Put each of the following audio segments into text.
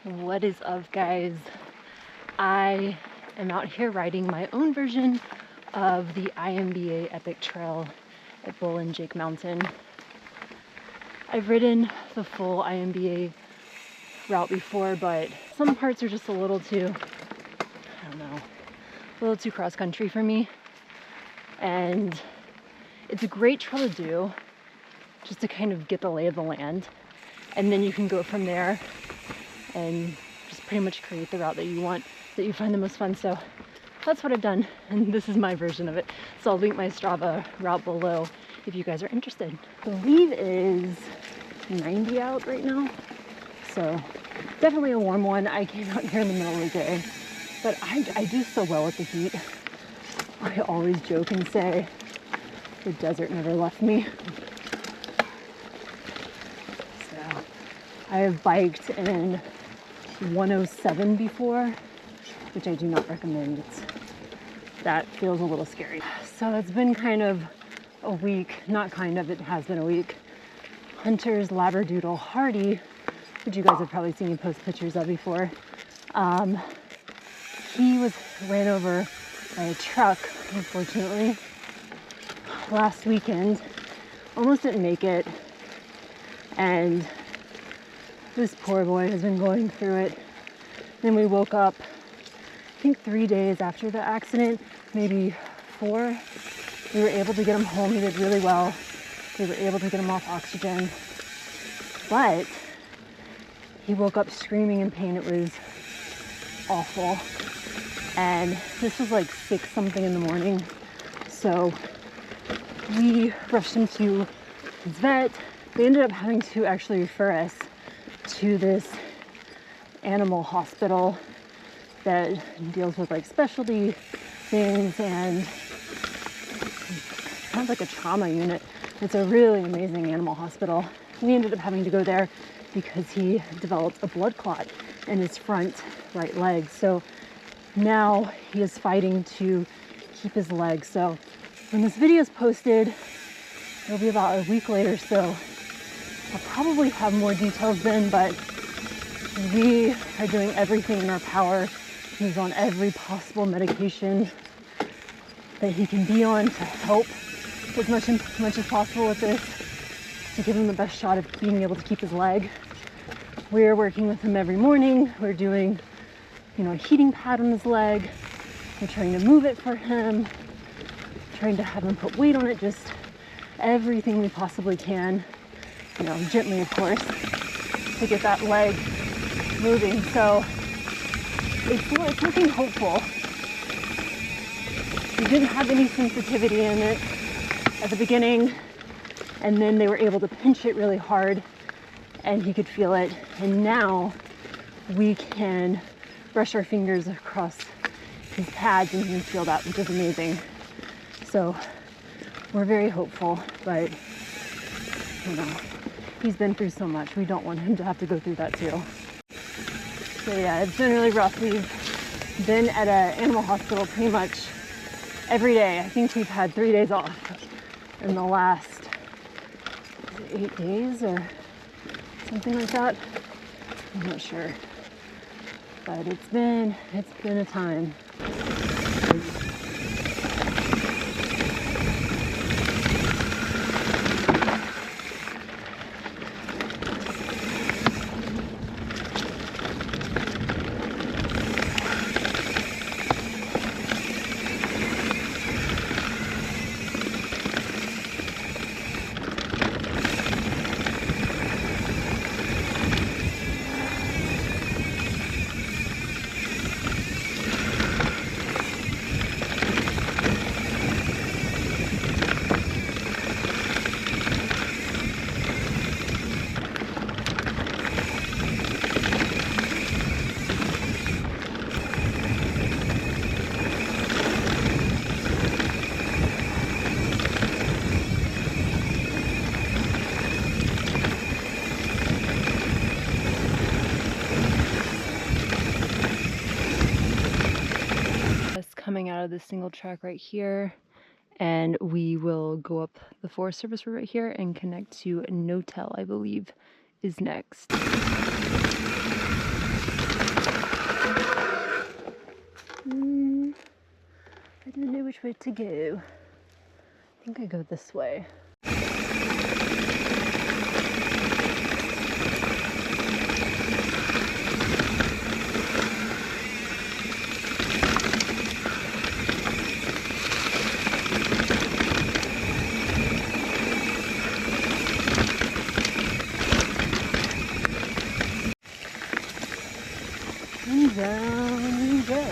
What is up, guys? I am out here riding my own version of the IMBA Epic Trail at Bull and Jake Mountain. I've ridden the full IMBA route before, but some parts are just a little too, I don't know, a little too cross-country for me. And it's a great trail to do just to kind of get the lay of the land. And then you can go from there and just pretty much create the route that you want, that you find the most fun. So that's what I've done, and this is my version of it. So I'll link my Strava route below if you guys are interested. I believe it is 90 out right now, so definitely a warm one. I came out here in the middle of the day, but I do so well with the heat. I always joke and say the desert never left me. So I have biked in 107 before, which I do not recommend. That feels a little scary. So it's been kind of a week, not kind of, it has been a week. Hunter's Labradoodle Hardy, which you guys have probably seen me post pictures of before. He was ran over by a truck, unfortunately, last weekend. Almost didn't make it, and this poor boy has been going through it. Then we woke up, I think 3 days after the accident, maybe 4. We were able to get him home. He did really well. We were able to get him off oxygen. But he woke up screaming in pain. It was awful. And this was like 6 something in the morning. So we rushed him to his vet. They ended up having to actually refer us to this animal hospital that deals with like specialty things, and sounds like a trauma unit. It's a really amazing animal hospital. We ended up having to go there because he developed a blood clot in his front right leg. So now he is fighting to keep his leg. So when this video is posted, it'll be about a week later, so I'll probably have more details then, but we are doing everything in our power. He's on every possible medication that he can be on to help as much as possible with this, to give him the best shot of being able to keep his leg. We're working with him every morning. We're doing, a heating pad on his leg. We're trying to move it for him, trying to have him put weight on it, just everything we possibly can, gently of course, to get that leg moving. So it's looking hopeful. We didn't have any sensitivity in it at the beginning, and then they were able to pinch it really hard and he could feel it. And now we can brush our fingers across his pads and he can feel that, which is amazing. So we're very hopeful, but he's been through so much. We don't want him to have to go through that too. So yeah, it's been really rough. We've been at an animal hospital pretty much every day. I think we've had 3 days off in the last 8 days or something like that. I'm not sure, but it's been a time. Coming out of this single track right here, and we will go up the Forest Service road right here and connect to Notel, I believe, is next. which way to go. I think I go this way. And down we go.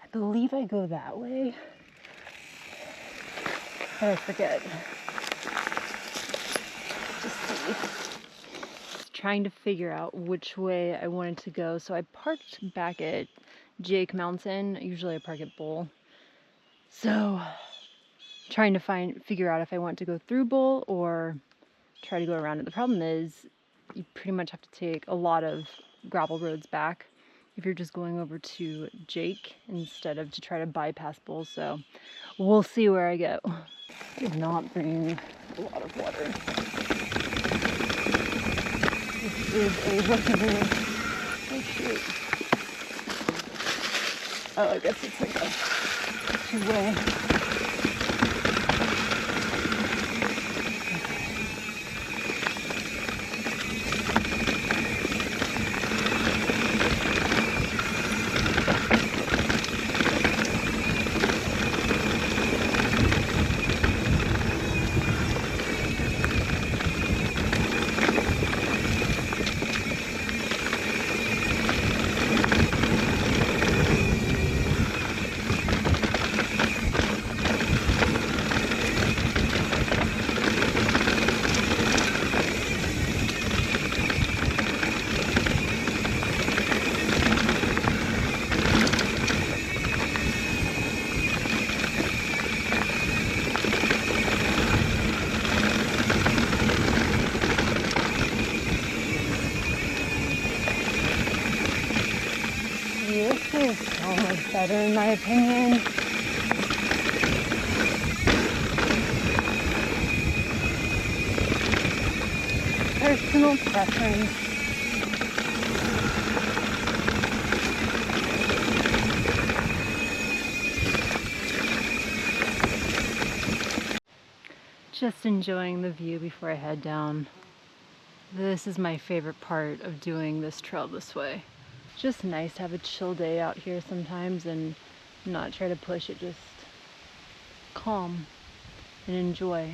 I believe I go that way, but I forget. Just see. Just trying to figure out which way I wanted to go. So I parked back at Jake Mountain. Usually I park at Bull. So trying to figure out if I want to go through Bull or try to go around it. The problem is you pretty much have to take a lot of gravel roads back if you're just going over to Jake instead of to try to bypass Bull. So we'll see where I go. Did not bring a lot of water. This is a workable. Oh shoot. Oh, I guess it's like a two-way. This is so much better in my opinion. Personal preference. Just enjoying the view before I head down. This is my favorite part of doing this trail this way. Just nice to have a chill day out here sometimes and not try to push it, just calm and enjoy.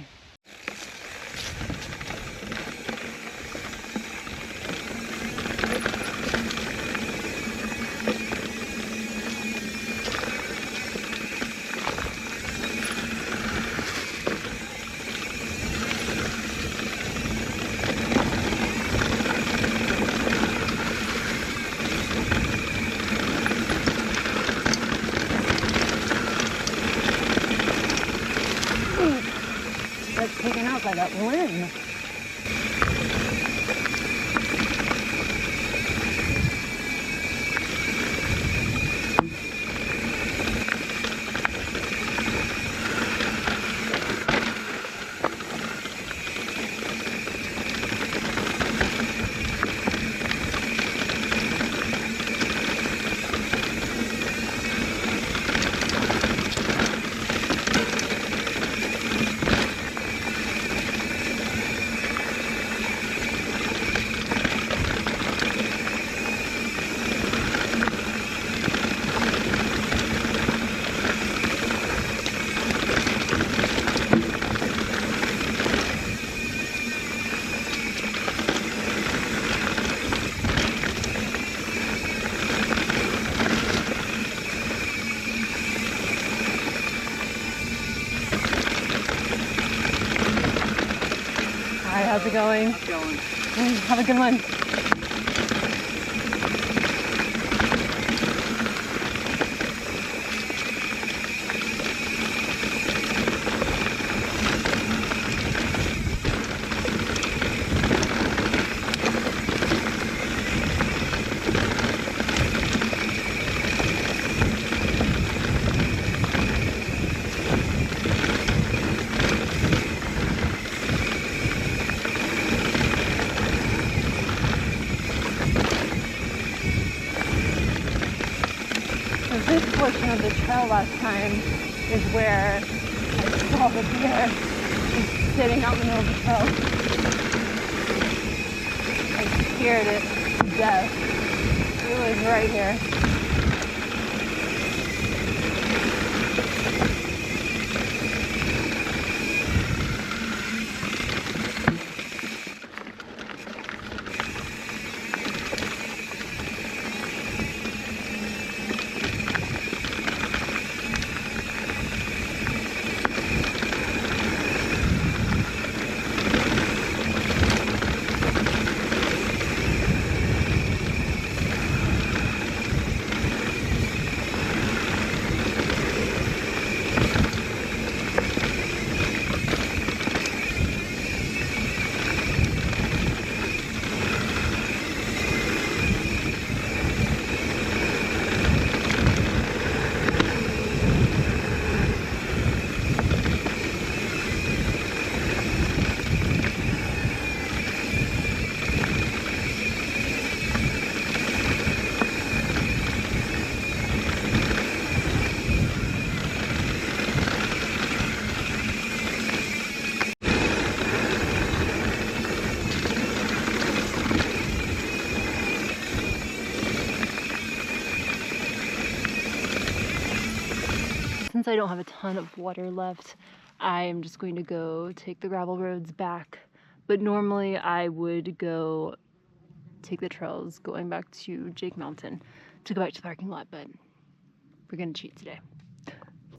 taken out by that limb. How's it going? Have a good one. This portion of the trail last time is where I saw the bear just sitting out in the middle of the trail. I scared it to death. It was right here. Since I don't have a ton of water left, I'm just going to go take the gravel roads back. But normally I would go take the trails going back to Jake Mountain to go back to the parking lot, but we're gonna cheat today.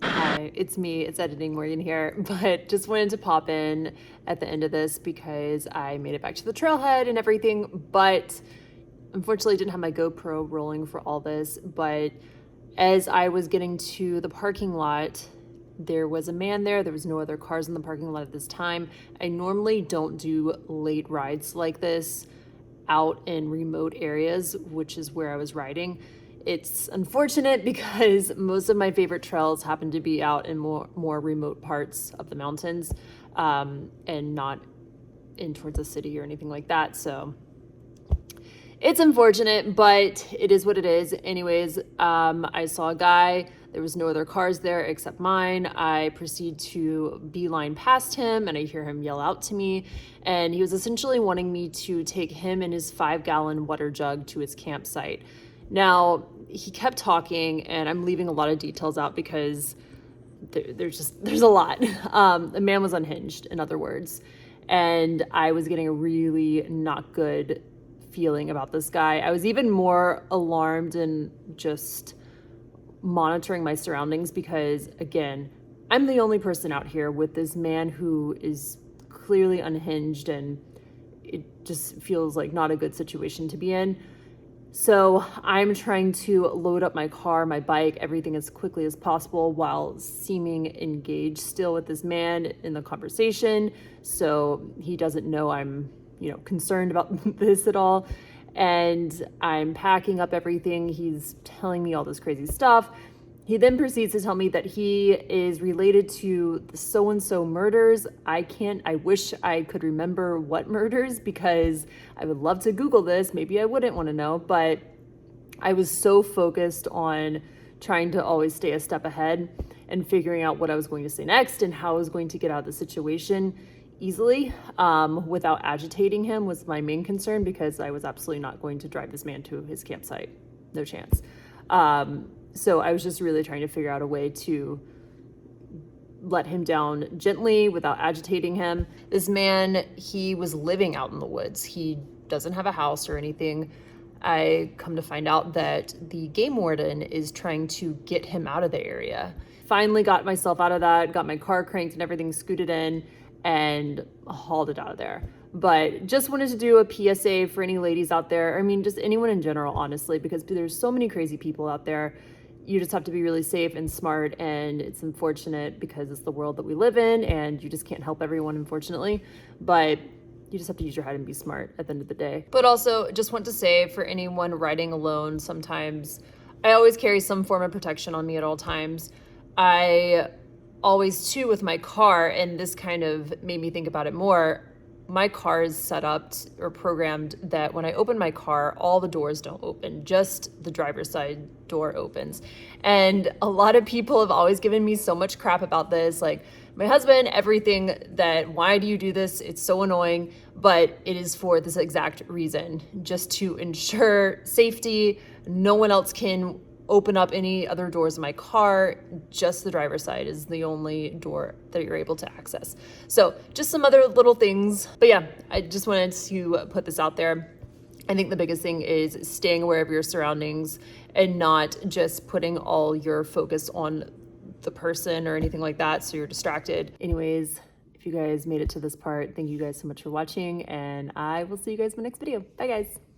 Hi, it's me, it's Editing Morgan here, but just wanted to pop in at the end of this because I made it back to the trailhead and everything, but unfortunately didn't have my GoPro rolling for all this. But as I was getting to the parking lot, there was a man there. There was no other cars in the parking lot at this time. I normally don't do late rides like this out in remote areas, which is where I was riding. It's unfortunate because most of my favorite trails happen to be out in more remote parts of the mountains, and not in towards the city or anything like that. So it's unfortunate, but it is what it is. Anyways, I saw a guy. There was no other cars there except mine. I proceed to beeline past him and I hear him yell out to me. And he was essentially wanting me to take him and his 5-gallon water jug to his campsite. Now, he kept talking, and I'm leaving a lot of details out because there's a lot. The man was unhinged, in other words. And I was getting a really not good feeling about this guy. I was even more alarmed and just monitoring my surroundings because, again, I'm the only person out here with this man who is clearly unhinged, and it just feels like not a good situation to be in. So I'm trying to load up my car, my bike, everything as quickly as possible while seeming engaged still with this man in the conversation. So he doesn't know I'm, concerned about this at all. And I'm packing up everything. He's telling me all this crazy stuff. He then proceeds to tell me that he is related to the so-and-so murders. I wish I could remember what murders, because I would love to Google this. Maybe I wouldn't want to know, but I was so focused on trying to always stay a step ahead and figuring out what I was going to say next and how I was going to get out of the situation easily without agitating him was my main concern, because I was absolutely not going to drive this man to his campsite. No chance. So I was just really trying to figure out a way to let him down gently without agitating him. This man, he was living out in the woods. He doesn't have a house or anything. I come to find out that the game warden is trying to get him out of the area. Finally got myself out of that, got my car cranked and everything scooted in and hauled it out of there. But just wanted to do a PSA for any ladies out there. I mean, just anyone in general, honestly, because there's so many crazy people out there. You just have to be really safe and smart, and it's unfortunate because it's the world that we live in and you just can't help everyone, unfortunately. But you just have to use your head and be smart at the end of the day. But also just want to say, for anyone riding alone, sometimes I always carry some form of protection on me at all times. I always too with my car, and this kind of made me think about it more. My car is set up or programmed that when I open my car, all the doors don't open, just the driver's side door opens. And a lot of people have always given me so much crap about this. Like my husband, everything that, why do you do this? It's so annoying, but it is for this exact reason, just to ensure safety. No one else can open up any other doors in my car. Just the driver's side is the only door that you're able to access. So just some other little things. But yeah, I just wanted to put this out there. I think the biggest thing is staying aware of your surroundings and not just putting all your focus on the person or anything like that, so you're distracted. Anyways, if you guys made it to this part, thank you guys so much for watching, and I will see you guys in my next video. Bye guys.